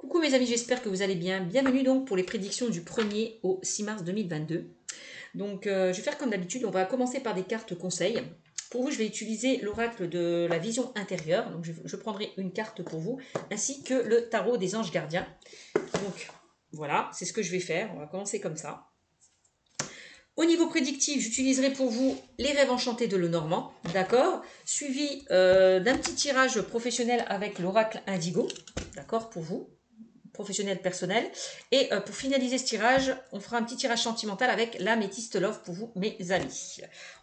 Coucou mes amis, j'espère que vous allez bien. Bienvenue donc pour les prédictions du 1er au 6 mars 2022. Donc je vais faire comme d'habitude, on va commencer par des cartes conseils. Pour vous, je vais utiliser l'oracle de la vision intérieure. Donc je prendrai une carte pour vous, ainsi que le tarot des anges gardiens. Donc voilà, c'est ce que je vais faire. On va commencer comme ça. Au niveau prédictif, j'utiliserai pour vous les rêves enchantés de Lenormand, d'accord, suivi d'un petit tirage professionnel avec l'oracle indigo, d'accord, pour vous, professionnel personnel. Et pour finaliser ce tirage, on fera un petit tirage sentimental avec l'améthyste love pour vous, mes amis.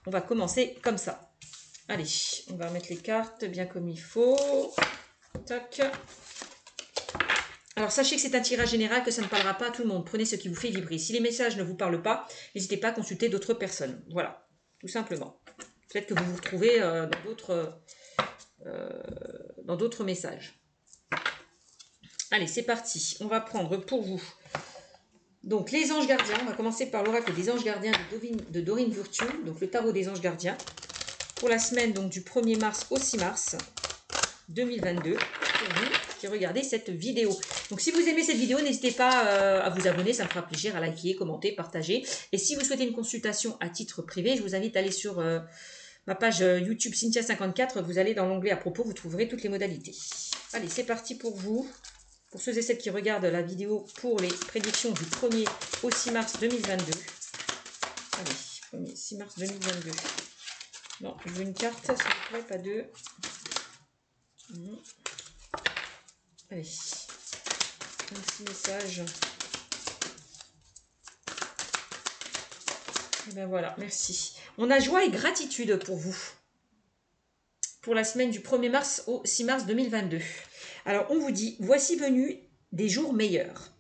On va commencer comme ça. Allez, on va remettre les cartes bien comme il faut. Tac. Alors, sachez que c'est un tirage général, que ça ne parlera pas à tout le monde. Prenez ce qui vous fait vibrer. Si les messages ne vous parlent pas, n'hésitez pas à consulter d'autres personnes. Voilà, tout simplement. Peut-être que vous vous retrouvez dans d'autres messages. Allez, c'est parti. On va prendre pour vous donc les anges gardiens. On va commencer par l'oracle des anges gardiens de Dorine Virtue, donc le tarot des anges gardiens, pour la semaine donc du 1er mars au 6 mars 2022, pour vous qui regardez cette vidéo. Donc si vous aimez cette vidéo, n'hésitez pas à vous abonner, ça me fera plaisir, à liker, commenter, partager. Et si vous souhaitez une consultation à titre privé, je vous invite à aller sur ma page YouTube Cynthia54. Vous allez dans l'onglet à propos, vous trouverez toutes les modalités. Allez, c'est parti pour vous. Pour ceux et celles qui regardent la vidéo pour les prédictions du 1er au 6 mars 2022. Allez, 1er 6 mars 2022. Non, je veux une carte, s'il vous plaît, pas deux. Allez, un petit message. Et ben voilà, merci. On a joie et gratitude pour vous. Pour la semaine du 1er mars au 6 mars 2022. Alors, on vous dit, voici venus des jours meilleurs.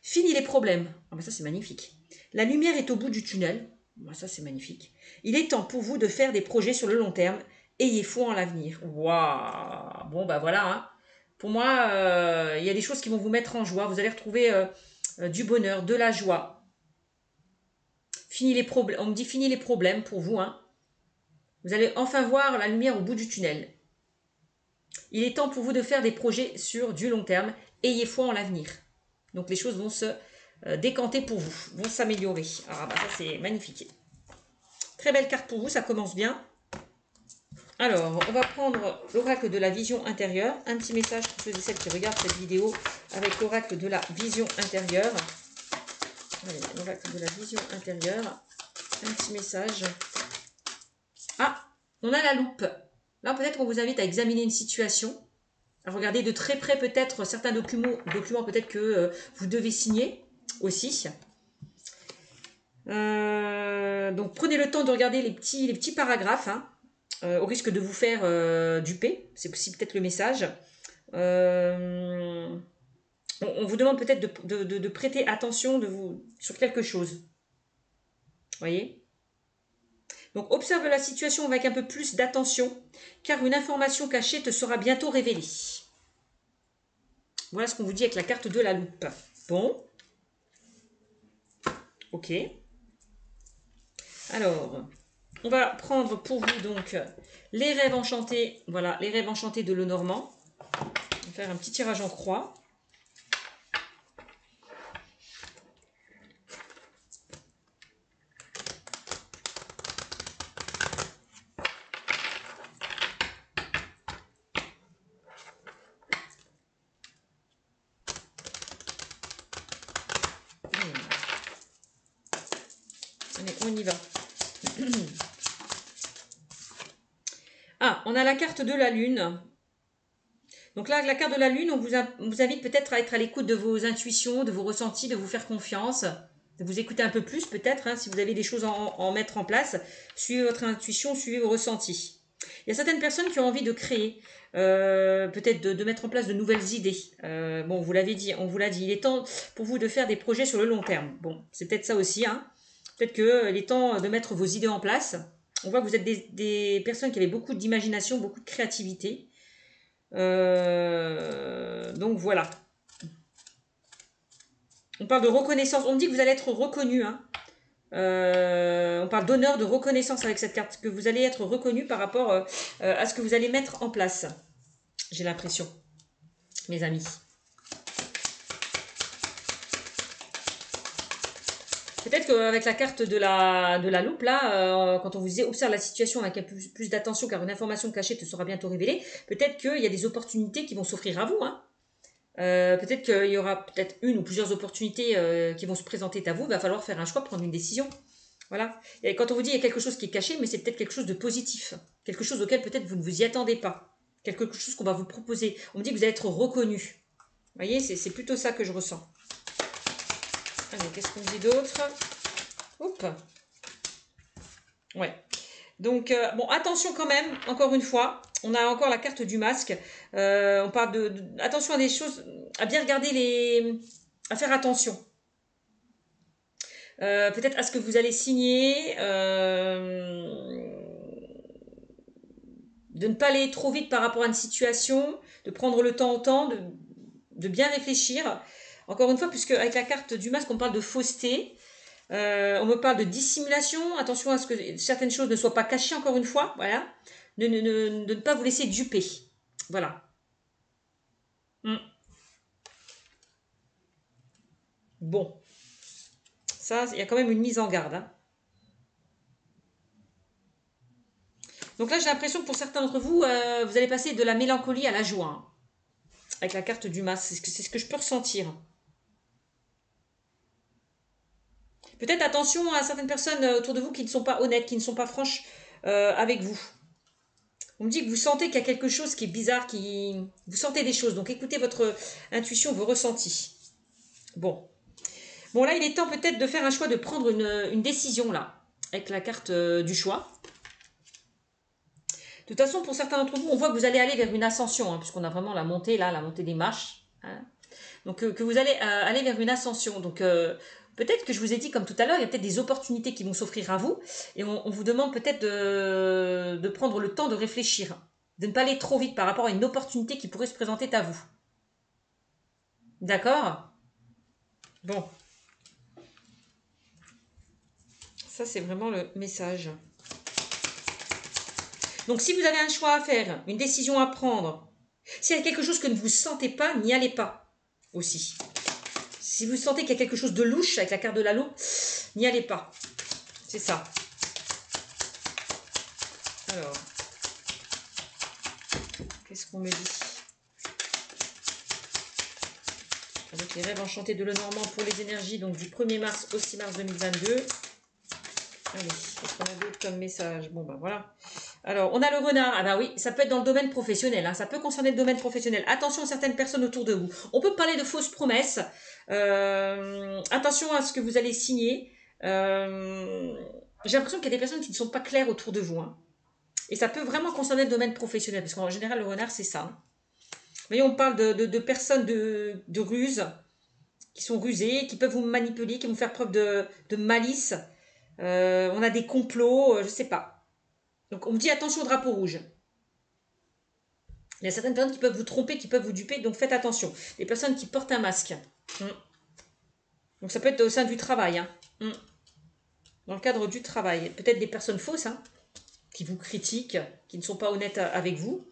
Fini les problèmes. Ah ben ça, c'est magnifique. La lumière est au bout du tunnel. Ben ça, c'est magnifique. Il est temps pour vous de faire des projets sur le long terme. Ayez foi en l'avenir. Waouh. Bon, ben voilà. Hein. Pour moi, il y a des choses qui vont vous mettre en joie. Vous allez retrouver du bonheur, de la joie. Fini les problèmes. On me dit fini les problèmes pour vous. Hein. Vous allez enfin voir la lumière au bout du tunnel. Il est temps pour vous de faire des projets sur du long terme. Ayez foi en l'avenir. Donc les choses vont se décanter pour vous, vont s'améliorer. Ah bah ça c'est magnifique. Très belle carte pour vous, ça commence bien. Alors, on va prendre l'oracle de la vision intérieure. Un petit message pour ceux et celles qui regardent cette vidéo avec l'oracle de la vision intérieure. Allez, l'oracle de la vision intérieure. Un petit message. Ah, on a la loupe. Là, peut-être qu'on vous invite à examiner une situation, à regarder de très près peut-être certains documents peut-être que vous devez signer aussi. Donc, prenez le temps de regarder les petits paragraphes, hein, au risque de vous faire duper. C'est aussi peut-être le message. On vous demande peut-être de prêter attention sur quelque chose. Voyez ? Donc, observe la situation avec un peu plus d'attention, car une information cachée te sera bientôt révélée. Voilà ce qu'on vous dit avec la carte de la loupe. Bon. Ok. Alors, on va prendre pour vous donc les rêves enchantés. Voilà, les rêves enchantés de Lenormand. On va faire un petit tirage en croix. Allez, on y va. Ah, on a la carte de la lune. Donc là, la carte de la lune, on vous invite peut-être à être à l'écoute de vos intuitions, de vos ressentis, de vous faire confiance, de vous écouter un peu plus peut-être, hein, si vous avez des choses à en mettre en place. Suivez votre intuition, suivez vos ressentis. Il y a certaines personnes qui ont envie de créer, peut-être de mettre en place de nouvelles idées. Bon, vous l'avez dit, on vous l'a dit, il est temps pour vous de faire des projets sur le long terme. Bon, c'est peut-être ça aussi, hein. Peut-être qu'il est temps de mettre vos idées en place. On voit que vous êtes des personnes qui avaient beaucoup d'imagination, beaucoup de créativité. Donc voilà. On parle de reconnaissance. On dit que vous allez être reconnu. Hein. On parle d'honneur, de reconnaissance avec cette carte. Que vous allez être reconnu par rapport à ce que vous allez mettre en place. J'ai l'impression, mes amis. Peut-être qu'avec la carte de la loupe, là, quand on vous disait observe la situation avec un peu plus d'attention car une information cachée te sera bientôt révélée, peut-être qu'il y a des opportunités qui vont s'offrir à vous. Hein. Peut-être qu'il y aura peut-être une ou plusieurs opportunités qui vont se présenter à vous. Il va falloir faire un choix, prendre une décision. Voilà. Et quand on vous dit il y a quelque chose qui est caché, mais c'est peut-être quelque chose de positif. Quelque chose auquel peut-être vous ne vous y attendez pas. Quelque chose qu'on va vous proposer. On me dit que vous allez être reconnu. Vous voyez, c'est plutôt ça que je ressens. Allez, qu'est-ce qu'on dit d'autre? Oups. Ouais. Donc, bon, attention quand même, encore une fois. On a encore la carte du masque. On parle attention à des choses, à bien regarder à faire attention. Peut-être à ce que vous allez signer. De ne pas aller trop vite par rapport à une situation. De prendre le temps au temps, de bien réfléchir. Encore une fois, puisque avec la carte du masque, on parle de fausseté. On me parle de dissimulation. Attention à ce que certaines choses ne soient pas cachées, encore une fois. Voilà. De ne pas vous laisser duper. Voilà. Bon. Ça, il y a quand même une mise en garde. Hein. Donc là, j'ai l'impression que pour certains d'entre vous, vous allez passer de la mélancolie à la joie. Hein, avec la carte du masque. C'est ce que je peux ressentir. Peut-être attention à certaines personnes autour de vous qui ne sont pas honnêtes, qui ne sont pas franches avec vous. On me dit que vous sentez qu'il y a quelque chose qui est bizarre, vous sentez des choses. Donc écoutez votre intuition, vos ressentis. Bon. Bon, là, il est temps peut-être de faire un choix, de prendre une décision, là, avec la carte du choix. De toute façon, pour certains d'entre vous, on voit que vous allez aller vers une ascension, hein, puisqu'on a vraiment la montée, là, la montée des marches. Hein. Donc, que vous allez aller vers une ascension. Donc, peut-être que je vous ai dit, comme tout à l'heure, il y a peut-être des opportunités qui vont s'offrir à vous, et on vous demande peut-être de prendre le temps de réfléchir, de ne pas aller trop vite par rapport à une opportunité qui pourrait se présenter à vous. D'accord? Bon. Ça, c'est vraiment le message. Donc, si vous avez un choix à faire, une décision à prendre, s'il y a quelque chose que ne vous sentez pas, n'y allez pas aussi. Si vous sentez qu'il y a quelque chose de louche avec la carte de la loupe, n'y allez pas. C'est ça. Alors, qu'est-ce qu'on me dit? Avec les rêves enchantés de Lenormand pour les énergies, donc du 1er mars au 6 mars 2022. Allez, qu'est-ce qu'on a d'autre comme message? Bon, ben voilà. Alors, on a le renard. Ah ben oui, ça peut être dans le domaine professionnel. Hein. Ça peut concerner le domaine professionnel. Attention à certaines personnes autour de vous. On peut parler de fausses promesses. Attention à ce que vous allez signer. J'ai l'impression qu'il y a des personnes qui ne sont pas claires autour de vous. Hein. Et ça peut vraiment concerner le domaine professionnel. Parce qu'en général, le renard, c'est ça. Hein. Vous voyez, on parle de personnes de ruse, qui sont rusées, qui peuvent vous manipuler, qui vont faire preuve de malice. On a des complots, je ne sais pas. Donc on me dit attention au drapeau rouge. Il y a certaines personnes qui peuvent vous tromper, qui peuvent vous duper, donc faites attention. Les personnes qui portent un masque. Donc ça peut être au sein du travail. Hein. Dans le cadre du travail. Peut-être des personnes fausses, hein, qui vous critiquent, qui ne sont pas honnêtes avec vous.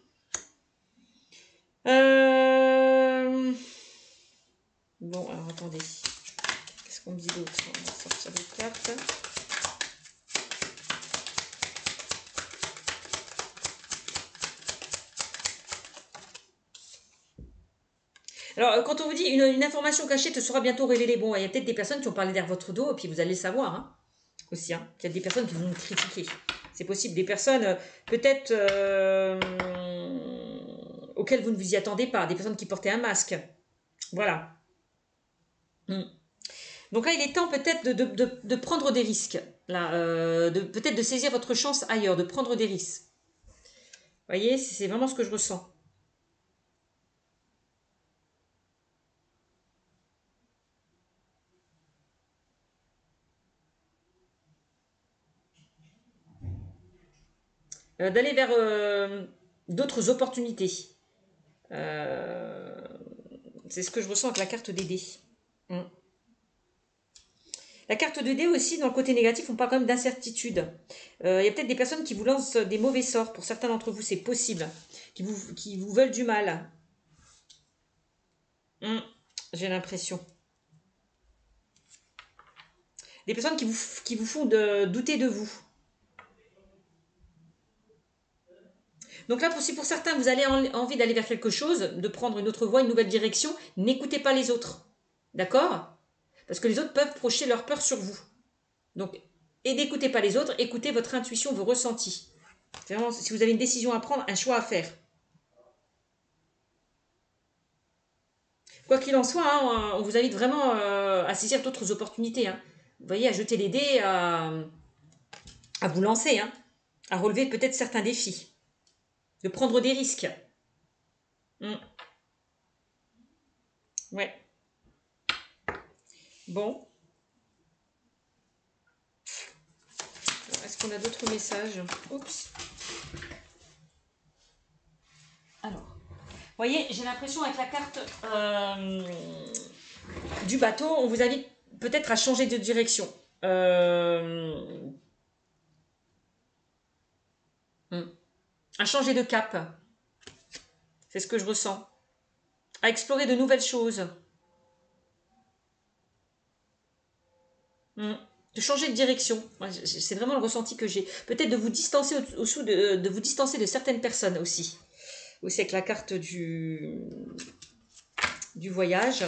Bon, alors attendez. Qu'est-ce qu'on me dit d'autre? On va sortir des cartes. Alors, quand on vous dit une information cachée te sera bientôt révélée, bon, il y a peut-être des personnes qui ont parlé derrière votre dos, et puis vous allez le savoir, hein, aussi. Hein. Il y a des personnes qui vont vous critiquer. C'est possible. Des personnes, peut-être, auxquelles vous ne vous y attendez pas. Des personnes qui portaient un masque. Voilà. Donc là, il est temps peut-être de prendre des risques. Là, peut-être de saisir votre chance ailleurs, de prendre des risques. Vous voyez, c'est vraiment ce que je ressens. D'aller vers d'autres opportunités. C'est ce que je ressens avec la carte des dés. La carte de dés aussi, dans le côté négatif, on parle quand même d'incertitude. Il y a peut-être des personnes qui vous lancent des mauvais sorts. Pour certains d'entre vous, c'est possible. Qui vous veulent du mal. J'ai l'impression. Des personnes qui vous font douter de vous. Donc là, si pour certains, vous avez envie d'aller vers quelque chose, de prendre une autre voie, une nouvelle direction, n'écoutez pas les autres. D'accord? Parce que les autres peuvent projeter leur peur sur vous. Donc, et n'écoutez pas les autres, écoutez votre intuition, vos ressentis. C'est vraiment, si vous avez une décision à prendre, un choix à faire. Quoi qu'il en soit, hein, on vous invite vraiment à saisir d'autres opportunités. Hein. Vous voyez, à jeter les dés, à vous lancer, hein, à relever peut-être certains défis, de prendre des risques. Ouais. Bon. Est-ce qu'on a d'autres messages? Oups. Alors, vous voyez, j'ai l'impression avec la carte du bateau, on vous invite peut-être à changer de direction. À changer de cap. C'est ce que je ressens. À explorer de nouvelles choses. De changer de direction. C'est vraiment le ressenti que j'ai. Peut-être de vous distancer de vous distancer de certaines personnes aussi. Aussi avec la carte du voyage.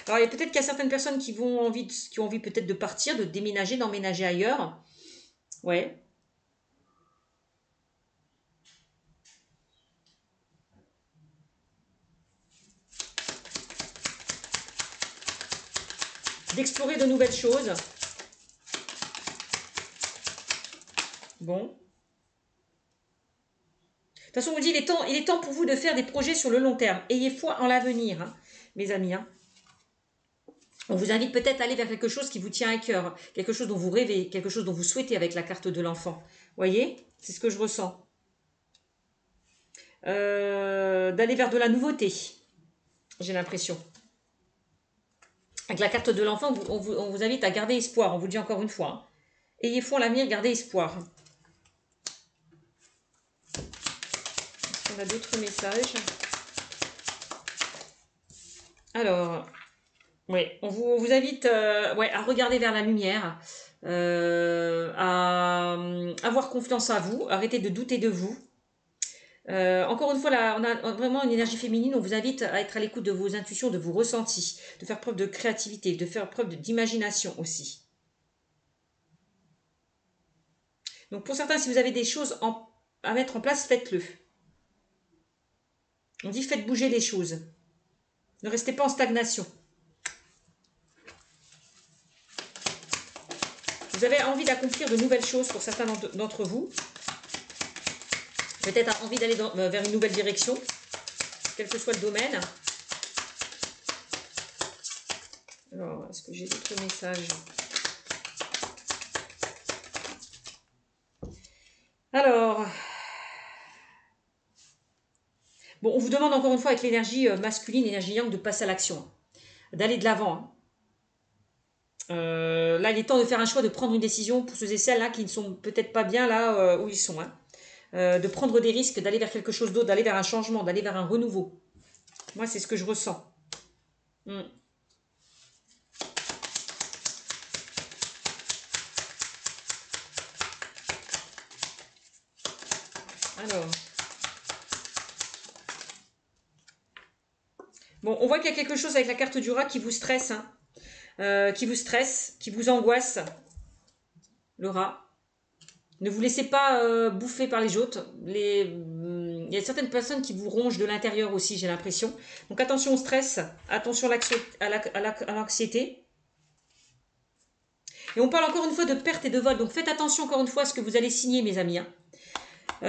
Alors, il y a peut-être qu'il y a certaines personnes qui ont envie peut-être de partir, de déménager, d'emménager ailleurs. Ouais. D'explorer de nouvelles choses. Bon. De toute façon, on vous dit, il est temps pour vous de faire des projets sur le long terme. Ayez foi en l'avenir, hein, mes amis. Hein. On vous invite peut-être à aller vers quelque chose qui vous tient à cœur, quelque chose dont vous rêvez, quelque chose dont vous souhaitez avec la carte de l'enfant. Voyez, c'est ce que je ressens. D'aller vers de la nouveauté, j'ai l'impression. Avec la carte de l'enfant, on vous invite à garder espoir, on vous le dit encore une fois. Hein. Ayez foi en l'avenir, gardez espoir. Est-ce qu'on a d'autres messages? Alors... Oui, on vous invite à regarder vers la lumière, à avoir confiance en vous, arrêtez de douter de vous. Encore une fois, là, on a vraiment une énergie féminine, on vous invite à être à l'écoute de vos intuitions, de vos ressentis, de faire preuve de créativité, de faire preuve d'imagination aussi. Donc pour certains, si vous avez des choses à mettre en place, faites-le. On dit faites bouger les choses. Ne restez pas en stagnation. Vous avez envie d'accomplir de nouvelles choses pour certains d'entre vous. Peut-être envie d'aller vers une nouvelle direction, quel que soit le domaine. Alors, est-ce que j'ai d'autres messages? Alors, bon, on vous demande encore une fois avec l'énergie masculine, l'énergie yang, de passer à l'action, d'aller de l'avant. Hein. Là, il est temps de faire un choix, de prendre une décision pour ceux et celles là qui ne sont peut-être pas bien là où ils sont. Hein. De prendre des risques, d'aller vers quelque chose d'autre, d'aller vers un changement, d'aller vers un renouveau. Moi, c'est ce que je ressens. Alors. Bon, on voit qu'il y a quelque chose avec la carte du rat qui vous stresse. Hein. Qui vous stresse, qui vous angoisse. Le rat. Ne vous laissez pas bouffer par les autres. Il y a certaines personnes qui vous rongent de l'intérieur aussi, j'ai l'impression. Donc attention au stress, attention à l'anxiété. Et on parle encore une fois de perte et de vol. Donc faites attention encore une fois à ce que vous allez signer, mes amis. Hein.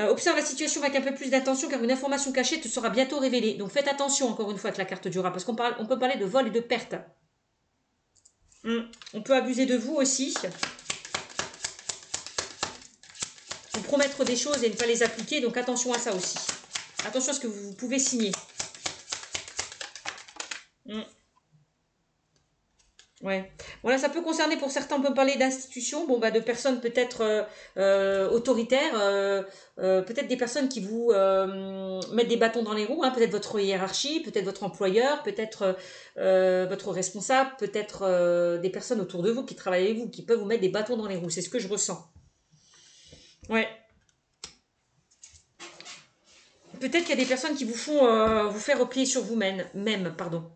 Observe la situation avec un peu plus d'attention car une information cachée te sera bientôt révélée. Donc faites attention encore une fois avec la carte du rat parce qu'on peut parler de vol et de perte. On peut abuser de vous aussi. Vous promettre des choses et ne pas les appliquer, donc attention à ça aussi. Attention à ce que vous pouvez signer. Ouais. Bon, là, ça peut concerner pour certains, on peut parler d'institutions, bon, bah, de personnes peut-être autoritaires, peut-être des personnes qui vous mettent des bâtons dans les roues, hein, peut-être votre hiérarchie, peut-être votre employeur, peut-être votre responsable, peut-être des personnes autour de vous qui travaillent avec vous, qui peuvent vous mettre des bâtons dans les roues. C'est ce que je ressens. Ouais. Peut-être qu'il y a des personnes qui vous font vous faire replier sur vous-même, pardon,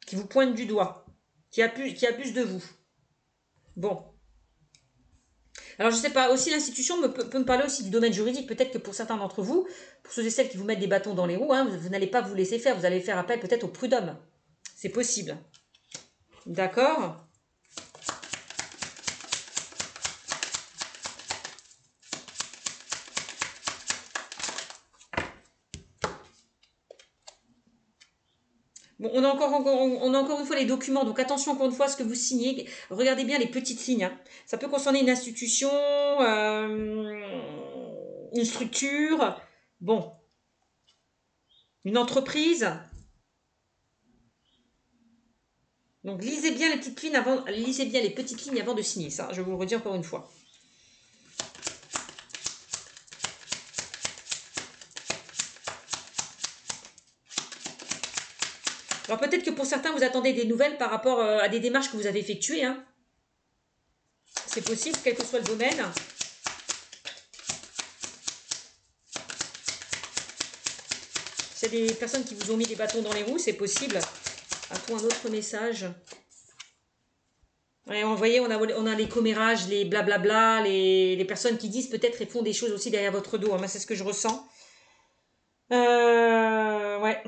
qui vous pointent du doigt, qui abusent de vous. Bon. Alors, je ne sais pas, aussi l'institution peut me parler aussi du domaine juridique. Peut-être que pour certains d'entre vous, pour ceux et celles qui vous mettent des bâtons dans les roues, hein, vous n'allez pas vous laisser faire, vous allez faire appel peut-être au prud'homme. C'est possible. D'accord? Bon, on a encore une fois les documents, donc attention encore une fois à ce que vous signez. Regardez bien les petites lignes, hein. Ça peut concerner une institution, une structure, bon, une entreprise. Donc lisez bien les petites lignes avant de signer. Ça, je vous le redis encore une fois. Alors peut-être que pour certains, vous attendez des nouvelles par rapport à des démarches que vous avez effectuées, hein. C'est possible, quel que soit le domaine. C'est des personnes qui vous ont mis des bâtons dans les roues, c'est possible. A-t-on un autre message? Ouais, vous voyez, on a les commérages, les blablabla, les personnes qui disent peut-être et font des choses aussi derrière votre dos. Hein. Moi, c'est ce que je ressens. Ouais.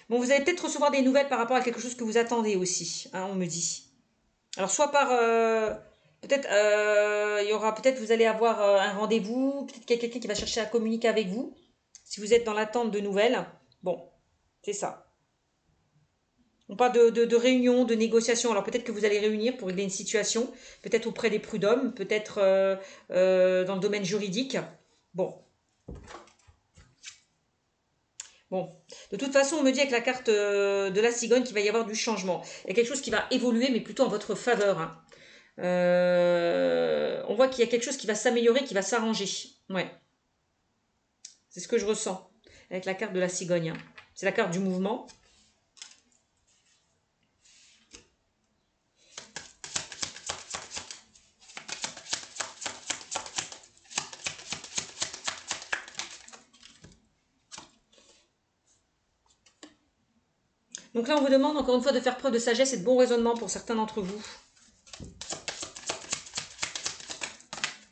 Bon, vous allez peut-être recevoir des nouvelles par rapport à quelque chose que vous attendez aussi, hein, on me dit. Alors, soit par... peut-être, il y aura peut-être, vous allez avoir un rendez-vous, peut-être qu'il y a quelqu'un qui va chercher à communiquer avec vous. Si vous êtes dans l'attente de nouvelles, bon, c'est ça. On parle de réunion, de négociation. Alors peut-être que vous allez réunir pour régler une situation, peut-être auprès des prud'hommes, peut-être dans le domaine juridique. Bon. Bon. De toute façon, on me dit avec la carte de la cigogne qu'il va y avoir du changement. Il y a quelque chose qui va évoluer, mais plutôt en votre faveur. Hein. On voit qu'il y a quelque chose qui va s'améliorer, qui va s'arranger. Ouais. C'est ce que je ressens avec la carte de la cigogne. Hein. C'est la carte du mouvement. Donc là, on vous demande encore une fois de faire preuve de sagesse et de bon raisonnement pour certains d'entre vous.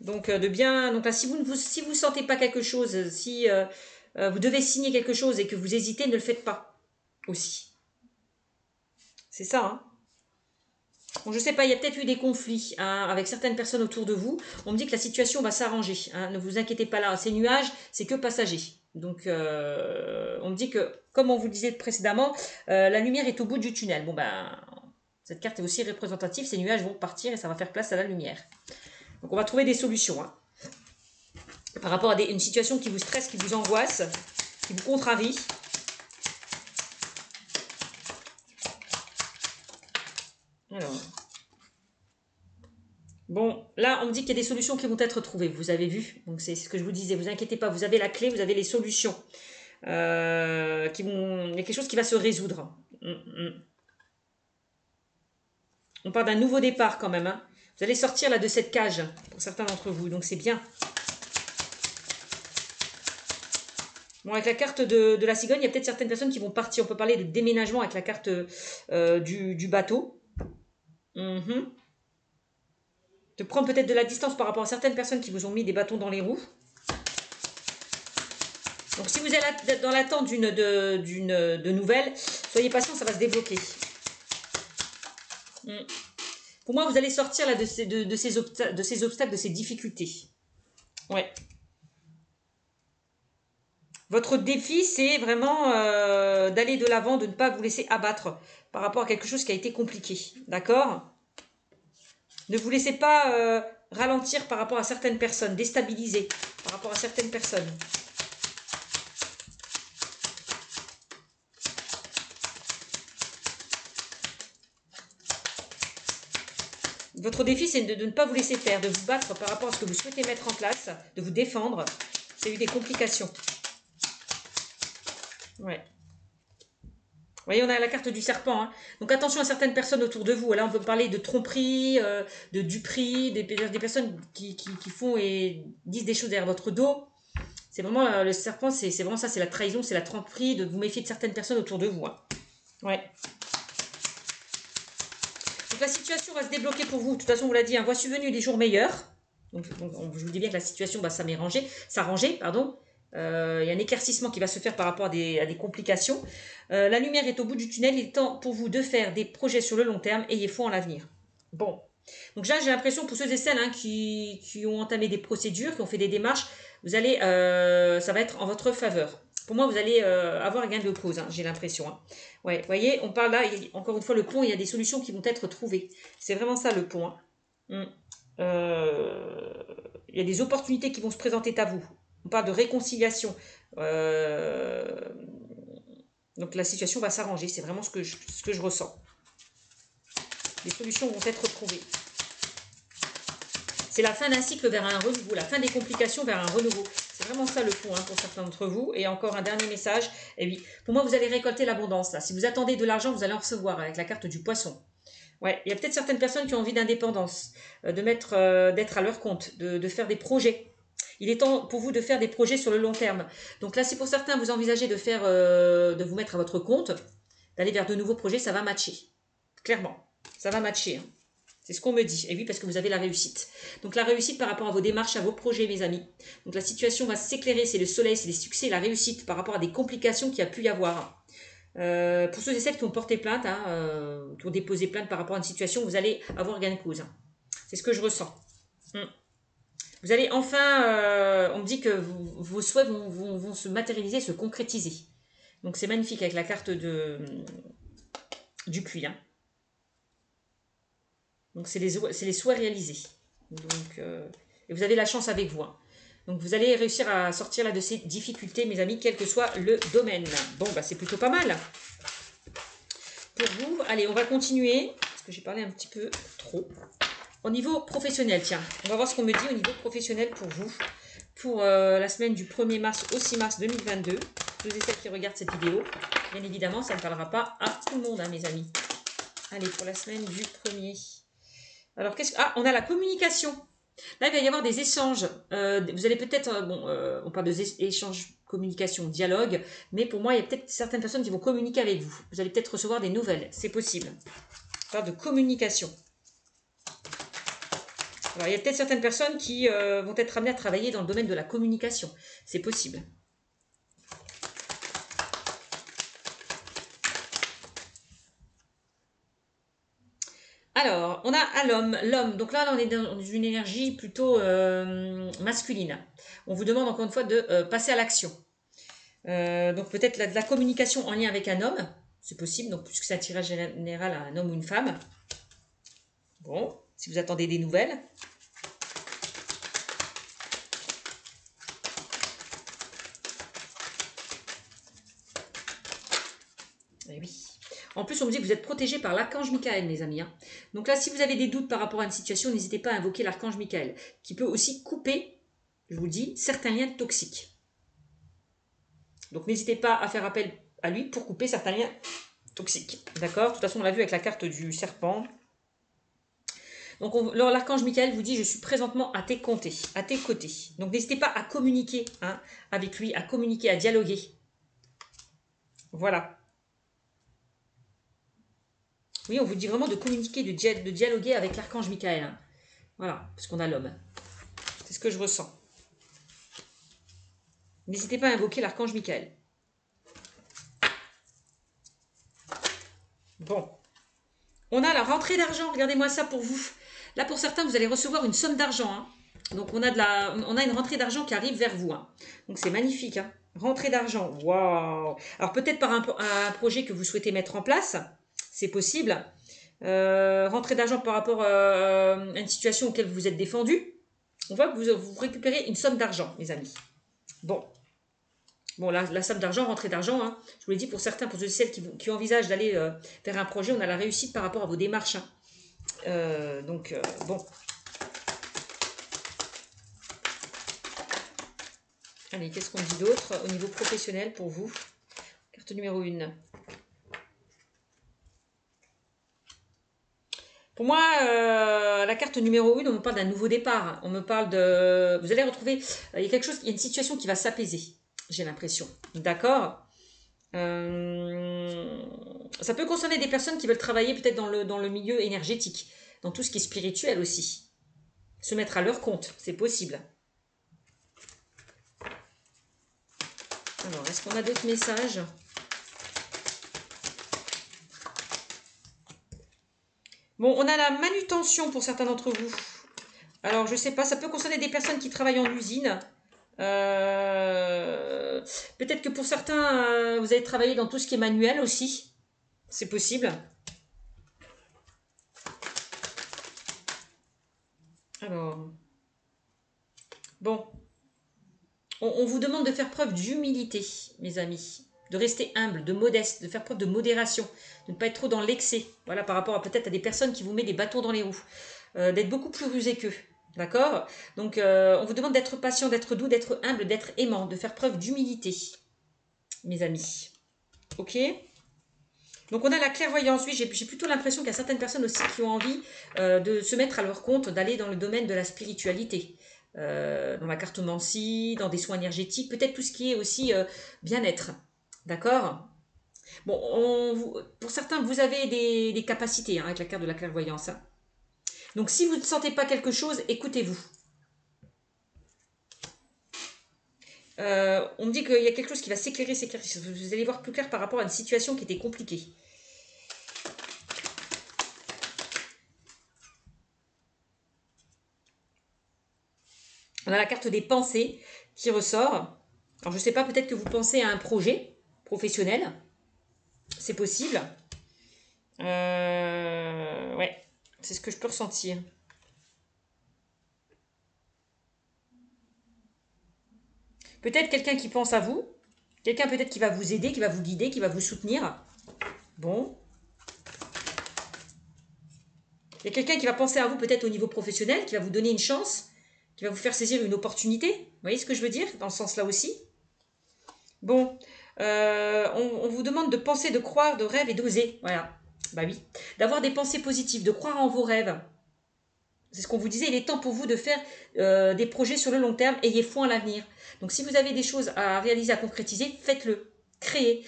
Donc de bien, donc là, si vous sentez pas quelque chose, si vous devez signer quelque chose et que vous hésitez, ne le faites pas aussi. C'est ça, hein. Bon, je sais pas, il y a peut-être eu des conflits hein, avec certaines personnes autour de vous. On me dit que la situation va s'arranger. Hein, ne vous inquiétez pas là, ces nuages, c'est que passager. Donc on me dit que, comme on vous le disait précédemment, la lumière est au bout du tunnel. Bon ben, cette carte est aussi représentative. Ces nuages vont partir et ça va faire place à la lumière. Donc on va trouver des solutions. Hein. Par rapport à une situation qui vous stresse, qui vous angoisse, qui vous contrarie. Alors. Bon, là, on me dit qu'il y a des solutions qui vont être trouvées, vous avez vu. Donc c'est ce que je vous disais, vous inquiétez pas, vous avez la clé, vous avez les solutions. Il y a quelque chose qui va se résoudre. On parle d'un nouveau départ quand même. Hein. Vous allez sortir là de cette cage, pour certains d'entre vous, donc c'est bien. Bon, avec la carte de la cigogne, il y a peut-être certaines personnes qui vont partir. On peut parler de déménagement avec la carte du bateau. De prendre peut-être de la distance par rapport à certaines personnes qui vous ont mis des bâtons dans les roues. Donc si vous êtes dans l'attente de nouvelles, soyez patient, ça va se débloquer. Pour moi, vous allez sortir là de ces obstacles, de ces difficultés. Ouais. Votre défi, c'est vraiment d'aller de l'avant, de ne pas vous laisser abattre par rapport à quelque chose qui a été compliqué. D'accord ? Ne vous laissez pas ralentir par rapport à certaines personnes, déstabiliser par rapport à certaines personnes. Votre défi, c'est de ne pas vous laisser faire, de vous battre par rapport à ce que vous souhaitez mettre en place, de vous défendre. C'est eu des complications. Ouais. Vous voyez, on a la carte du serpent. Hein. Donc attention à certaines personnes autour de vous. Là, on peut parler de tromperie, de duperie, des personnes qui font et disent des choses derrière votre dos. C'est vraiment le serpent, c'est vraiment ça, c'est la trahison, c'est la tromperie, de vous méfier de certaines personnes autour de vous. Hein. Ouais. Donc la situation va se débloquer pour vous. De toute façon, on vous l'a dit, hein, voici venu des jours meilleurs. Donc, je vous dis bien que la situation va s'arranger, pardon. Il y a un éclaircissement qui va se faire par rapport à des complications. La lumière est au bout du tunnel. Il est temps pour vous de faire des projets sur le long terme. Ayez foi en l'avenir. Bon. Donc là, j'ai l'impression, pour ceux et celles hein, qui ont entamé des procédures, qui ont fait des démarches, vous allez, ça va être en votre faveur. Pour moi, vous allez avoir un gain de cause, hein, j'ai l'impression. Hein. Ouais, vous voyez, on parle là, encore une fois, le pont, il y a des solutions qui vont être trouvées. C'est vraiment ça, le pont. Hein. Il y a des opportunités qui vont se présenter à vous. On parle de réconciliation. Donc la situation va s'arranger. C'est vraiment ce que je ressens. Les solutions vont être trouvées. C'est la fin d'un cycle vers un renouveau. La fin des complications vers un renouveau. C'est vraiment ça le fond hein, pour certains d'entre vous. Et encore un dernier message. Et oui, pour moi, vous allez récolter l'abondance. Là. Si vous attendez de l'argent, vous allez en recevoir avec la carte du poisson. Ouais, il y a peut-être certaines personnes qui ont envie d'indépendance, d'être à leur compte, de faire des projets. Il est temps pour vous de faire des projets sur le long terme. Donc là, si pour certains, vous envisagez de vous mettre à votre compte, d'aller vers de nouveaux projets, ça va matcher. Clairement, ça va matcher. Hein. C'est ce qu'on me dit. Et oui, parce que vous avez la réussite. Donc la réussite par rapport à vos démarches, à vos projets, mes amis. Donc la situation va s'éclairer, c'est le soleil, c'est les succès, la réussite par rapport à des complications qu'il y a pu y avoir. Pour ceux et celles qui ont porté plainte, hein, qui ont déposé plainte par rapport à une situation, vous allez avoir gain de cause. Hein. C'est ce que je ressens. Vous allez enfin, on me dit que vos souhaits vont se matérialiser, se concrétiser. Donc c'est magnifique avec la carte du puits. Hein. Donc c'est les souhaits réalisés. Donc, et vous avez la chance avec vous. Hein. Donc vous allez réussir à sortir là de ces difficultés, mes amis, quel que soit le domaine. Bon, bah c'est plutôt pas mal. Pour vous, allez, on va continuer, parce que j'ai parlé un petit peu trop. Au niveau professionnel, tiens, on va voir ce qu'on me dit au niveau professionnel pour vous. Pour la semaine du 1er mars au 6 mars 2022. Ceux et celles qui regardent cette vidéo, bien évidemment, ça ne parlera pas à tout le monde, hein, mes amis. Allez, pour la semaine du 1er. Alors, on a la communication. Là, il va y avoir des échanges. Vous allez peut-être, on parle d'échanges, communication, dialogue, mais pour moi, il y a peut-être certaines personnes qui vont communiquer avec vous. Vous allez peut-être recevoir des nouvelles, c'est possible. On parle de communication. Alors, il y a peut-être certaines personnes qui vont être amenées à travailler dans le domaine de la communication. C'est possible. Alors, on a à l'homme. Donc là, on est dans une énergie plutôt masculine. On vous demande encore une fois de passer à l'action. Donc peut-être de la communication en lien avec un homme. C'est possible, donc puisque c'est un tirage général à un homme ou une femme. Bon, si vous attendez des nouvelles. Eh oui. En plus, on me dit que vous êtes protégé par l'archange Michael, mes amis. Hein. Donc là, si vous avez des doutes par rapport à une situation, n'hésitez pas à invoquer l'archange Michael, qui peut aussi couper, je vous le dis, certains liens toxiques. Donc n'hésitez pas à faire appel à lui pour couper certains liens toxiques. D'accord? De toute façon, on l'a vu avec la carte du serpent. Donc l'archange Michael vous dit, je suis présentement à tes côtés. Donc n'hésitez pas à communiquer hein, avec lui, à communiquer, à dialoguer. Voilà. Oui, on vous dit vraiment de communiquer, de dialoguer avec l'archange Michael. Hein. Voilà, parce qu'on a l'homme. C'est ce que je ressens. N'hésitez pas à invoquer l'archange Michael. Bon. On a la rentrée d'argent. Regardez-moi ça pour vous. Là, pour certains, vous allez recevoir une somme d'argent. Hein. Donc, on a une rentrée d'argent qui arrive vers vous. Hein. Donc, c'est magnifique. Hein. Rentrée d'argent. Waouh. Alors, peut-être par un projet que vous souhaitez mettre en place. C'est possible. Rentrée d'argent par rapport à une situation auquel vous vous êtes défendu. On voit que vous récupérez une somme d'argent, mes amis. Bon, la somme d'argent, rentrée d'argent, hein, je vous l'ai dit pour certains, pour ceux et celles qui envisagent d'aller vers un projet, on a la réussite par rapport à vos démarches. Hein. Bon. Allez, qu'est-ce qu'on dit d'autre au niveau professionnel pour vous? Carte numéro 1. Pour moi, la carte numéro 1, on me parle d'un nouveau départ. On me parle de... Vous allez retrouver... Il y a quelque chose, il y a une situation qui va s'apaiser, j'ai l'impression. D'accord. Ça peut concerner des personnes qui veulent travailler peut-être dans le milieu énergétique, dans tout ce qui est spirituel aussi. Se mettre à leur compte, c'est possible. Alors, est-ce qu'on a d'autres messages? Bon, on a la manutention pour certains d'entre vous. Alors, je sais pas, ça peut concerner des personnes qui travaillent en usine. Peut-être que pour certains, vous allez travailler dans tout ce qui est manuel aussi. C'est possible. Alors, bon. On vous demande de faire preuve d'humilité, mes amis. De rester humble, de modeste, de faire preuve de modération. De ne pas être trop dans l'excès. Voilà, par rapport à peut-être à des personnes qui vous mettent des bâtons dans les roues. D'être beaucoup plus rusé qu'eux. D'accord? Donc, on vous demande d'être patient, d'être doux, d'être humble, d'être aimant, de faire preuve d'humilité, mes amis. Ok? Donc, on a la clairvoyance. Oui, j'ai plutôt l'impression qu'il y a certaines personnes aussi qui ont envie de se mettre à leur compte, d'aller dans le domaine de la spiritualité. Dans la cartomancie, dans des soins énergétiques, peut-être tout ce qui est aussi bien-être. D'accord? Bon, pour certains, vous avez des capacités hein, avec la carte de la clairvoyance. Hein. Donc, si vous ne sentez pas quelque chose, écoutez-vous. On me dit qu'il y a quelque chose qui va s'éclairer. Vous allez voir plus clair par rapport à une situation qui était compliquée. On a la carte des pensées qui ressort. Alors, je ne sais pas, peut-être que vous pensez à un projet professionnel. C'est possible. Ouais, c'est ce que je peux ressentir. Peut-être quelqu'un qui pense à vous. Quelqu'un peut-être qui va vous aider, qui va vous guider, qui va vous soutenir. Bon. Il y a quelqu'un qui va penser à vous peut-être au niveau professionnel, qui va vous donner une chance, qui va vous faire saisir une opportunité. Vous voyez ce que je veux dire? Dans ce sens-là aussi. Bon. On vous demande de penser, de croire, de rêver et d'oser. Voilà. Bah oui. D'avoir des pensées positives, de croire en vos rêves. C'est ce qu'on vous disait, il est temps pour vous de faire des projets sur le long terme, ayez foi en l'avenir. Donc si vous avez des choses à réaliser, à concrétiser, faites-le, créez.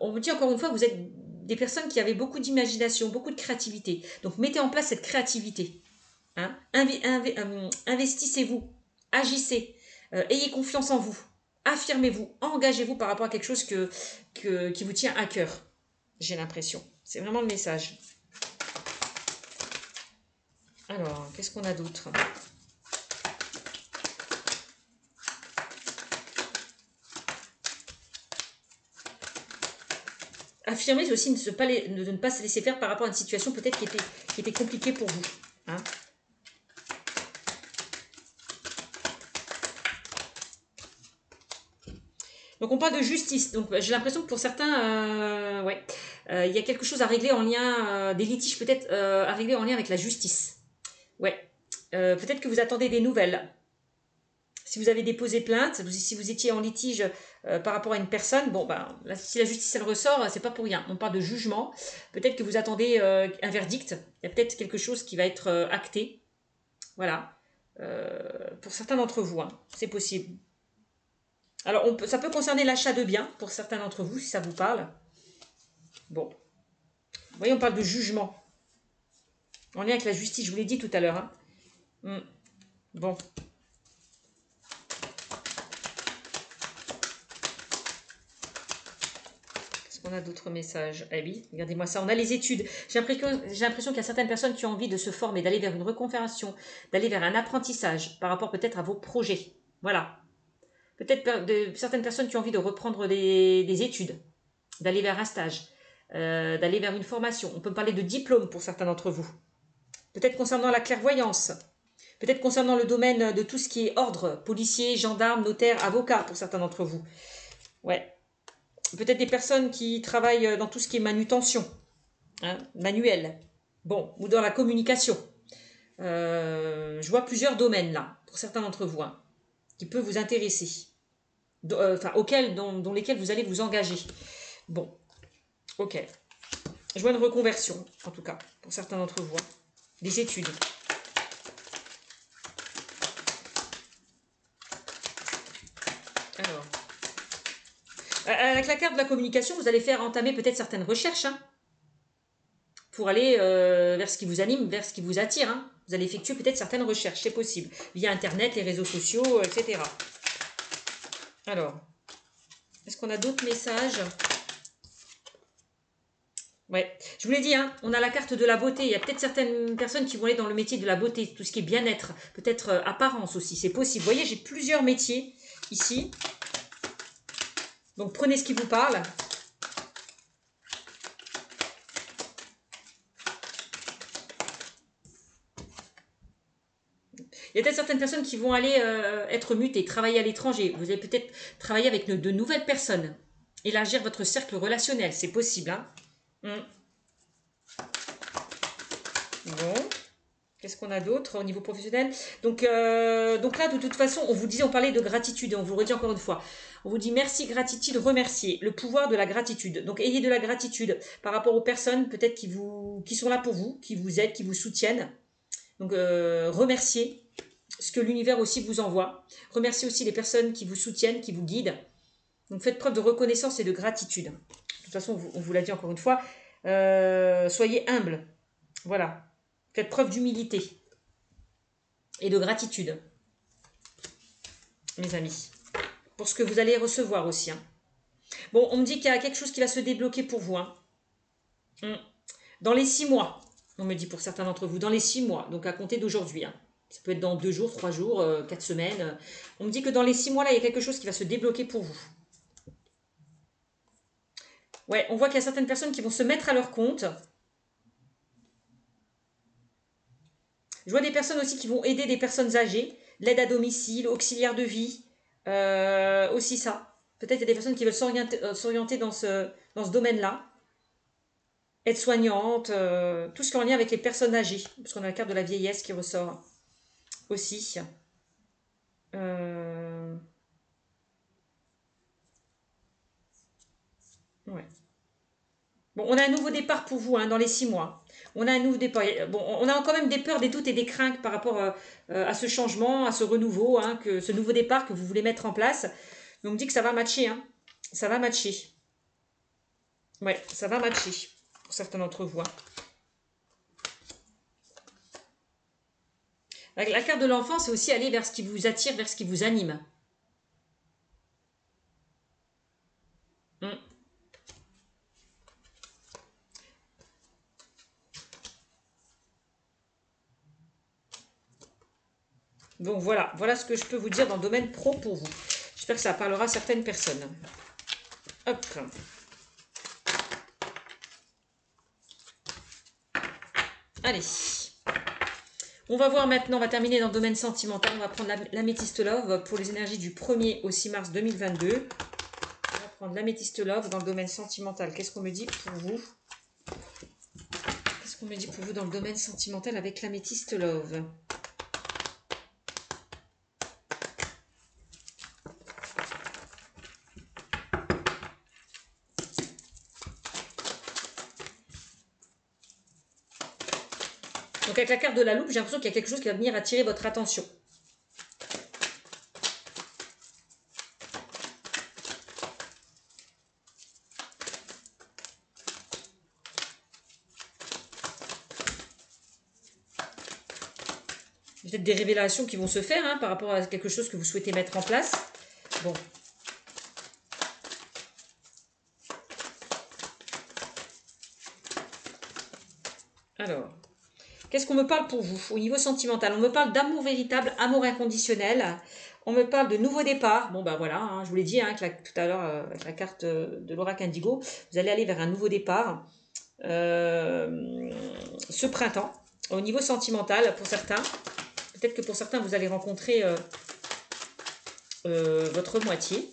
On vous dit encore une fois, vous êtes des personnes qui avaient beaucoup d'imagination, beaucoup de créativité. Donc mettez en place cette créativité. Hein. Investissez-vous, agissez, ayez confiance en vous, affirmez-vous, engagez-vous par rapport à quelque chose qui vous tient à cœur. J'ai l'impression. C'est vraiment le message. Alors, qu'est-ce qu'on a d'autre? Affirmer aussi de ne pas se laisser faire par rapport à une situation peut-être qui était compliquée pour vous. Hein. Donc on parle de justice. Donc j'ai l'impression que pour certains, ouais, il y a quelque chose à régler en lien, des litiges peut-être à régler en lien avec la justice. Ouais. Peut-être que vous attendez des nouvelles. Si vous avez déposé plainte, si vous étiez en litige par rapport à une personne, bon, ben, là, si la justice elle ressort, c'est pas pour rien. On parle de jugement. Peut-être que vous attendez un verdict. Il y a peut-être quelque chose qui va être acté. Voilà. Pour certains d'entre vous, hein, c'est possible. Alors, ça peut concerner l'achat de biens pour certains d'entre vous, si ça vous parle. Bon. Vous voyez, on parle de jugement. En lien avec la justice, je vous l'ai dit tout à l'heure. Hein. Bon. On a d'autres messages. Eh oui, regardez-moi ça. On a les études. J'ai l'impression qu'il y a certaines personnes qui ont envie de se former, d'aller vers une reconversion, d'aller vers un apprentissage par rapport peut-être à vos projets. Voilà. Peut-être certaines personnes qui ont envie de reprendre des études, d'aller vers un stage, d'aller vers une formation. On peut parler de diplôme pour certains d'entre vous. Peut-être concernant la clairvoyance. Peut-être concernant le domaine de tout ce qui est ordre, policier, gendarme, notaire, avocat pour certains d'entre vous. Ouais. Peut-être des personnes qui travaillent dans tout ce qui est manutention, hein, manuel. Bon, ou dans la communication. Je vois plusieurs domaines là, pour certains d'entre vous, hein, qui peuvent vous intéresser. Enfin, dont lesquels vous allez vous engager. Bon, ok. Je vois une reconversion, en tout cas, pour certains d'entre vous. Hein. Des études. Alors, avec la carte de la communication, vous allez faire entamer peut-être certaines recherches, hein, pour aller vers ce qui vous anime, vers ce qui vous attire. Hein. Vous allez effectuer peut-être certaines recherches, c'est possible, via Internet, les réseaux sociaux, etc. Alors, est-ce qu'on a d'autres messages? Ouais, je vous l'ai dit, hein, on a la carte de la beauté. Il y a peut-être certaines personnes qui vont aller dans le métier de la beauté, tout ce qui est bien-être, peut-être apparence aussi, c'est possible. Vous voyez, j'ai plusieurs métiers ici. Donc prenez ce qui vous parle. Il y a peut-être certaines personnes qui vont aller être mutées, travailler à l'étranger. Vous allez peut-être travailler avec de nouvelles personnes. Élargir votre cercle relationnel, c'est possible. Hein. Bon. Qu'est-ce qu'on a d'autre au niveau professionnel? Donc là, de toute façon, on vous disait, on parlait de gratitude, et on vous le redit encore une fois. On vous dit merci, gratitude, remercier. Le pouvoir de la gratitude. Donc, ayez de la gratitude par rapport aux personnes, peut-être qui sont là pour vous, qui vous aident, qui vous soutiennent. Donc, remerciez ce que l'univers aussi vous envoie. Remerciez aussi les personnes qui vous soutiennent, qui vous guident. Donc, faites preuve de reconnaissance et de gratitude. De toute façon, on vous l'a dit encore une fois. Soyez humble. Voilà. Faites preuve d'humilité et de gratitude, mes amis, pour ce que vous allez recevoir aussi. Hein. Bon, on me dit qu'il y a quelque chose qui va se débloquer pour vous. Hein. Dans les 6 mois, on me dit pour certains d'entre vous, dans les 6 mois, donc à compter d'aujourd'hui. Hein. Ça peut être dans 2 jours, 3 jours, 4 semaines. On me dit que dans les 6 mois, là, il y a quelque chose qui va se débloquer pour vous. Ouais, on voit qu'il y a certaines personnes qui vont se mettre à leur compte. Je vois des personnes aussi qui vont aider des personnes âgées, l'aide à domicile, auxiliaire de vie, aussi ça. Peut-être qu'il y a des personnes qui veulent s'orienter dans ce domaine-là. Aide-soignante, tout ce qui est en lien avec les personnes âgées, parce qu'on a la carte de la vieillesse qui ressort aussi. Ouais. Bon, on a un nouveau départ pour vous hein, dans les 6 mois. On a un nouveau départ. Bon, on a quand même des peurs, des doutes et des craintes par rapport à ce changement, à ce renouveau, hein, ce nouveau départ que vous voulez mettre en place. Mais on me dit que ça va matcher. Hein. Ça va matcher. Ouais, ça va matcher pour certains d'entre vous. Hein. La carte de l'enfant, c'est aussi aller vers ce qui vous attire, vers ce qui vous anime. Donc voilà, voilà ce que je peux vous dire dans le domaine pro pour vous. J'espère que ça parlera à certaines personnes. Hop. Allez. On va voir maintenant, on va terminer dans le domaine sentimental. On va prendre l'améthyste love pour les énergies du 1er au 6 mars 2022. On va prendre l'améthyste love dans le domaine sentimental. Qu'est-ce qu'on me dit pour vous? Qu'est-ce qu'on me dit pour vous dans le domaine sentimental avec l'améthyste love? Donc avec la carte de la loupe, j'ai l'impression qu'il y a quelque chose qui va venir attirer votre attention. Peut-être des révélations qui vont se faire hein, par rapport à quelque chose que vous souhaitez mettre en place. Bon. Alors, qu'est-ce qu'on me parle pour vous au niveau sentimental? On me parle d'amour véritable, amour inconditionnel. On me parle de nouveau départ. Bon, ben voilà, hein, je vous l'ai dit hein, tout à l'heure avec la carte de l'oracle indigo. Vous allez aller vers un nouveau départ ce printemps. Au niveau sentimental, pour certains, peut-être que pour certains, vous allez rencontrer votre moitié.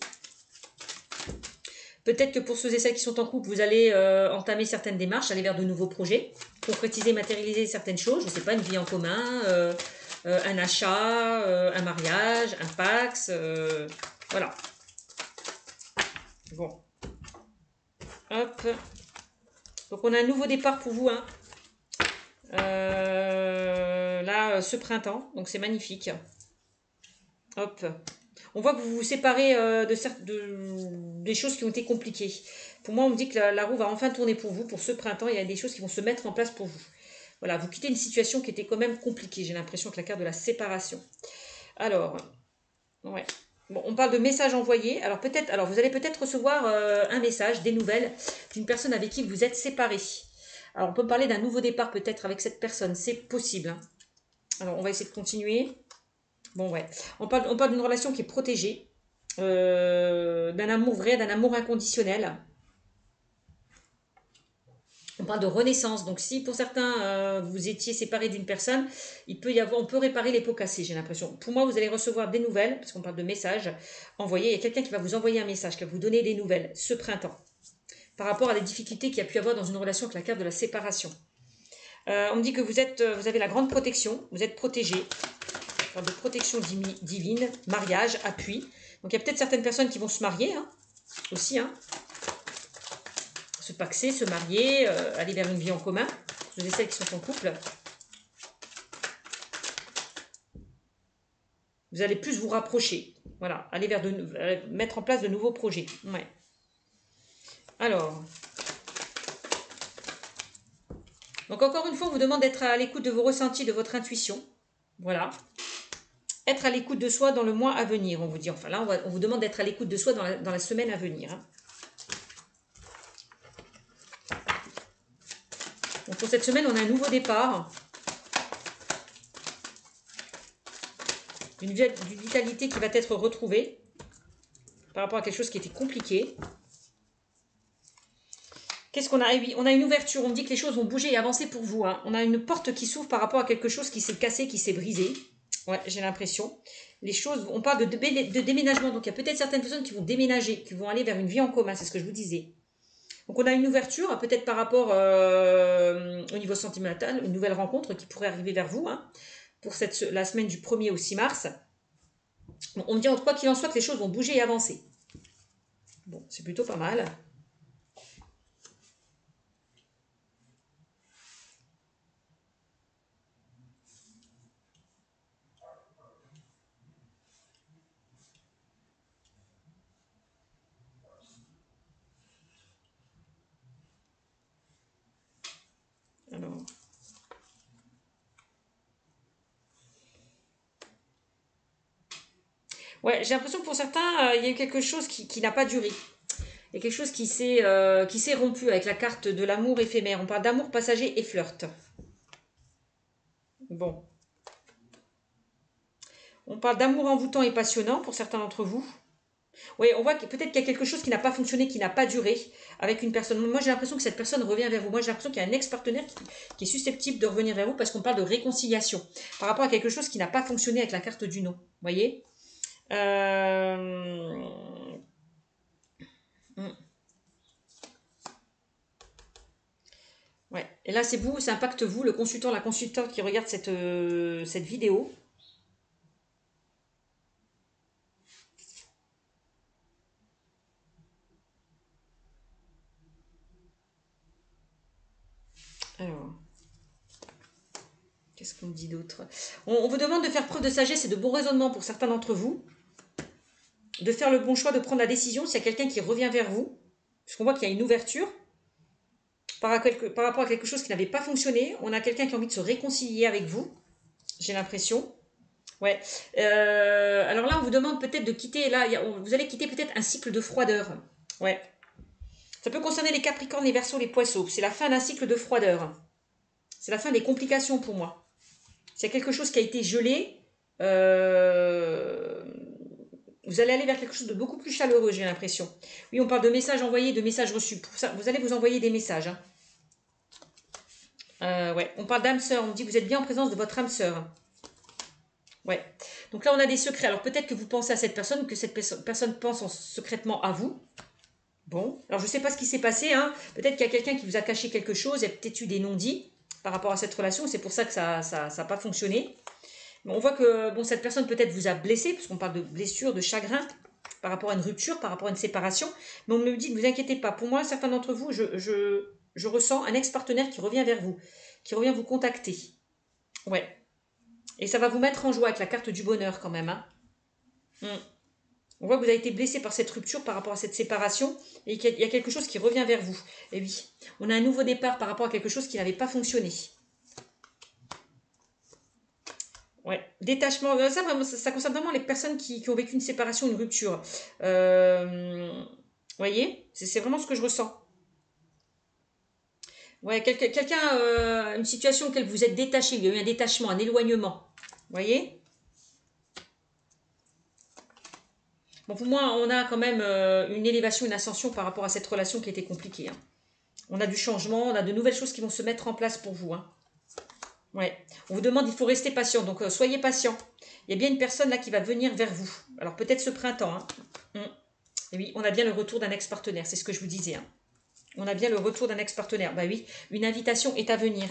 Peut-être que pour ceux et celles qui sont en couple, vous allez entamer certaines démarches, aller vers de nouveaux projets, concrétiser, matérialiser certaines choses, je ne sais pas, une vie en commun, un achat, un mariage, un Pax, voilà. Bon. Hop. Donc on a un nouveau départ pour vous, hein. Là, ce printemps, donc c'est magnifique. Hop. On voit que vous vous séparez des choses qui ont été compliquées. Pour moi, on me dit que la roue va enfin tourner pour vous. Pour ce printemps, il y a des choses qui vont se mettre en place pour vous. Voilà, vous quittez une situation qui était quand même compliquée. J'ai l'impression que la carte de la séparation. Alors, ouais. Bon, on parle de messages envoyés. Alors, vous allez peut-être recevoir un message, des nouvelles d'une personne avec qui vous êtes séparés. Alors, on peut parler d'un nouveau départ peut-être avec cette personne. C'est possible, hein. Alors, on va essayer de continuer. Bon, ouais. On parle d'une relation qui est protégée, d'un amour vrai, d'un amour inconditionnel. On parle de renaissance. Donc, si pour certains, vous étiez séparés d'une personne, on peut réparer les pots cassés, j'ai l'impression. Pour moi, vous allez recevoir des nouvelles, parce qu'on parle de messages envoyés. Il y a quelqu'un qui va vous envoyer un message, qui va vous donner des nouvelles ce printemps, par rapport à des difficultés qu'il y a pu avoir dans une relation avec la carte de la séparation. On me dit que vous avez la grande protection, vous êtes protégé. De protection divine, mariage, appui. Donc il y a peut-être certaines personnes qui vont se marier, hein, aussi, hein, se paxer, se marier, aller vers une vie en commun. Ceux et celles qui sont en couple. Vous allez plus vous rapprocher. Voilà, aller vers mettre en place de nouveaux projets. Ouais. Alors. Donc encore une fois, on vous demande d'être à l'écoute de vos ressentis, de votre intuition. Voilà. Être à l'écoute de soi dans le mois à venir, on vous dit. Enfin là, on vous demande d'être à l'écoute de soi dans la semaine à venir. Hein. Donc pour cette semaine, on a un nouveau départ. D'une vitalité qui va être retrouvée par rapport à quelque chose qui était compliqué. Qu'est-ce qu'on a? Oui, on a une ouverture. On me dit que les choses vont bouger et avancer pour vous. Hein. On a une porte qui s'ouvre par rapport à quelque chose qui s'est cassé, qui s'est brisé. Ouais, j'ai l'impression. Les choses, on parle de déménagement. Donc il y a peut-être certaines personnes qui vont déménager, qui vont aller vers une vie en commun. C'est ce que je vous disais. Donc on a une ouverture, peut-être par rapport au niveau sentimental, une nouvelle rencontre qui pourrait arriver vers vous, hein, pour la semaine du 1er au 6 mars. Bon, on me dit, quoi qu'il en soit, que les choses vont bouger et avancer. Bon, c'est plutôt pas mal. Alors... Ouais, j'ai l'impression que pour certains, il y a eu quelque chose qui n'a pas duré. Il y a quelque chose qui s'est rompu avec la carte de l'amour éphémère. On parle d'amour passager et flirt. Bon. On parle d'amour envoûtant et passionnant pour certains d'entre vous. Oui, on voit que peut-être qu'il y a quelque chose qui n'a pas fonctionné, qui n'a pas duré avec une personne. Moi, j'ai l'impression que cette personne revient vers vous. Moi, j'ai l'impression qu'il y a un ex-partenaire qui est susceptible de revenir vers vous parce qu'on parle de réconciliation par rapport à quelque chose qui n'a pas fonctionné avec la carte du non. Vous voyez Ouais. Et là, c'est vous, ça impacte vous, le consultant, la consultante qui regarde cette vidéo. Alors, qu'est-ce qu'on dit d'autre? On vous demande de faire preuve de sagesse et de bon raisonnement pour certains d'entre vous. De faire le bon choix, de prendre la décision s'il y a quelqu'un qui revient vers vous. Puisqu'on voit qu'il y a une ouverture par rapport à quelque chose qui n'avait pas fonctionné. On a quelqu'un qui a envie de se réconcilier avec vous. J'ai l'impression. Ouais. Alors là, on vous demande peut-être de quitter. Là, vous allez quitter peut-être un cycle de froideur. Ouais. Ça peut concerner les Capricornes, les Verseaux, les Poissons. C'est la fin d'un cycle de froideur. C'est la fin des complications pour moi. S'il y a quelque chose qui a été gelé, vous allez aller vers quelque chose de beaucoup plus chaleureux, j'ai l'impression. Oui, on parle de messages envoyés, de messages reçus. Pour ça, vous allez vous envoyer des messages. Hein. Ouais. On parle d'âme sœur. On me dit que vous êtes bien en présence de votre âme sœur. Ouais. Donc là, on a des secrets. Alors peut-être que vous pensez à cette personne, que cette personne pense secrètement à vous. Bon, alors je ne sais pas ce qui s'est passé, hein. Peut-être qu'il y a quelqu'un qui vous a caché quelque chose, il y a peut-être eu des non-dits par rapport à cette relation, c'est pour ça que ça n'a pas fonctionné. Bon, on voit que bon, cette personne peut-être vous a blessé, parce qu'on parle de blessure, de chagrin, par rapport à une rupture, par rapport à une séparation, mais on me dit, ne vous inquiétez pas, pour moi, certains d'entre vous, je ressens un ex-partenaire qui revient vers vous, qui revient vous contacter. Ouais. Et ça va vous mettre en joie avec la carte du bonheur quand même, hein. On voit que vous avez été blessé par cette rupture, par rapport à cette séparation, et qu'il y a quelque chose qui revient vers vous. Et oui, on a un nouveau départ par rapport à quelque chose qui n'avait pas fonctionné. Ouais, détachement, ça concerne vraiment les personnes qui ont vécu une séparation, une rupture. Voyez, c'est vraiment ce que je ressens. Ouais, quelqu'un, une situation auquel vous êtes détaché, il y a eu un détachement, un éloignement. Voyez? Bon, pour moi, on a quand même une élévation, une ascension par rapport à cette relation qui était compliquée, hein. On a du changement, on a de nouvelles choses qui vont se mettre en place pour vous, hein. Ouais. On vous demande, il faut rester patient, donc soyez patient. Il y a bien une personne là qui va venir vers vous. Alors peut-être ce printemps, hein. Et oui, on a bien le retour d'un ex-partenaire, c'est ce que je vous disais, hein. On a bien le retour d'un ex-partenaire. Bah oui, une invitation est à venir.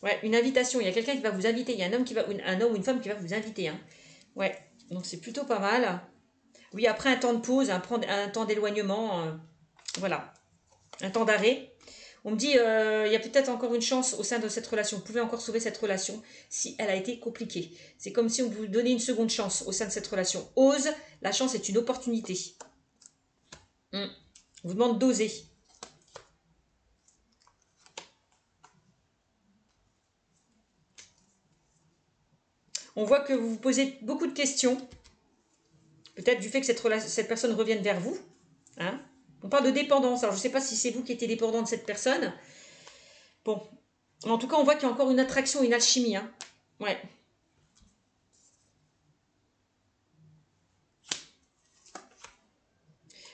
Ouais, une invitation. Il y a quelqu'un qui va vous inviter. Il y a un homme ou une femme qui va vous inviter, hein. Ouais, donc c'est plutôt pas mal. Oui, après un temps de pause, un temps d'éloignement, voilà, un temps d'arrêt. On me dit, il y a peut-être encore une chance au sein de cette relation. Vous pouvez encore sauver cette relation si elle a été compliquée. C'est comme si on vous donnait une seconde chance au sein de cette relation. Ose, la chance est une opportunité. On vous demande d'oser. On voit que vous vous posez beaucoup de questions. Peut-être du fait que cette personne revienne vers vous, hein. On parle de dépendance. Alors, je ne sais pas si c'est vous qui étiez dépendant de cette personne. Bon. En tout cas, on voit qu'il y a encore une attraction, une alchimie, hein. Ouais.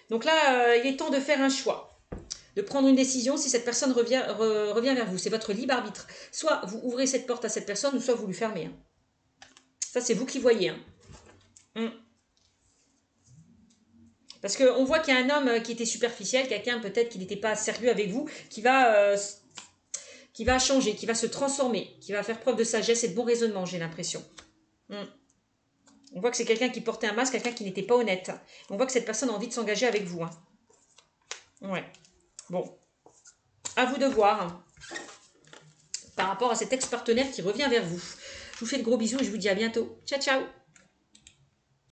Donc là, il est temps de faire un choix. De prendre une décision si cette personne revient vers vous. C'est votre libre arbitre. Soit vous ouvrez cette porte à cette personne, ou soit vous lui fermez, hein. Ça, c'est vous qui voyez, hein. Parce qu'on voit qu'il y a un homme qui était superficiel, quelqu'un peut-être qui n'était pas sérieux avec vous, qui va changer, qui va se transformer, qui va faire preuve de sagesse et de bon raisonnement, j'ai l'impression. On voit que c'est quelqu'un qui portait un masque, quelqu'un qui n'était pas honnête. On voit que cette personne a envie de s'engager avec vous, hein. Ouais. Bon. À vous de voir, hein, par rapport à cet ex-partenaire qui revient vers vous. Je vous fais de gros bisous et je vous dis à bientôt. Ciao, ciao.